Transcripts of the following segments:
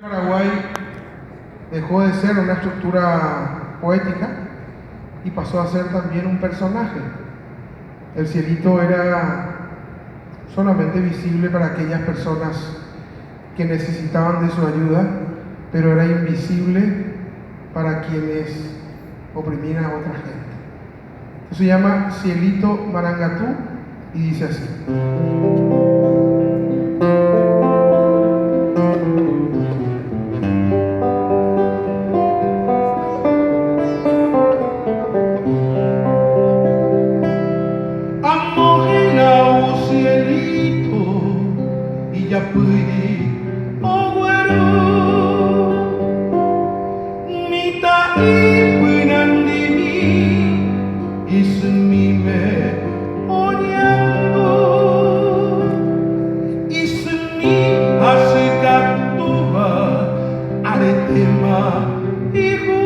Paraguay dejó de ser una estructura poética y pasó a ser también un personaje. El cielito era solamente visible para aquellas personas que necesitaban de su ayuda, pero era invisible para quienes oprimían a otra gente. Eso se llama Cielito Marangatú y dice así. Yapuri ogwero mita ipinandimi ismime onyango ismi asikatuba aretema ihu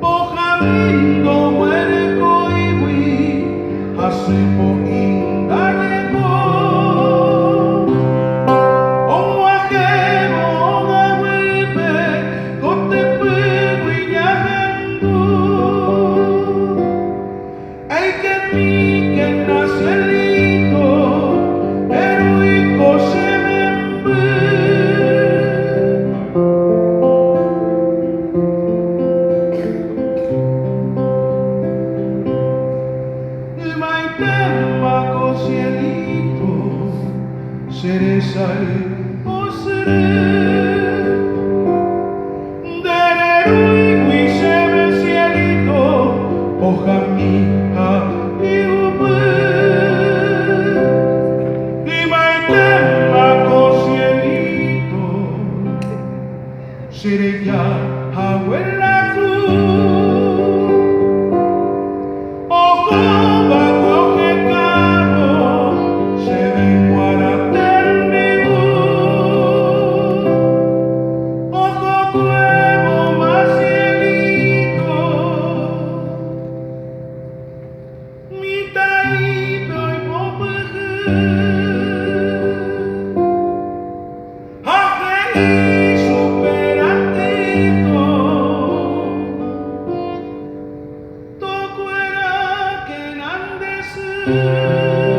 pojamindo muereko iwi hasipo indane cereza o seré dererui wiseme cielito ojamija y ube y maitema co cielito seré ya abuela tú superantito, tu cuera que nandes.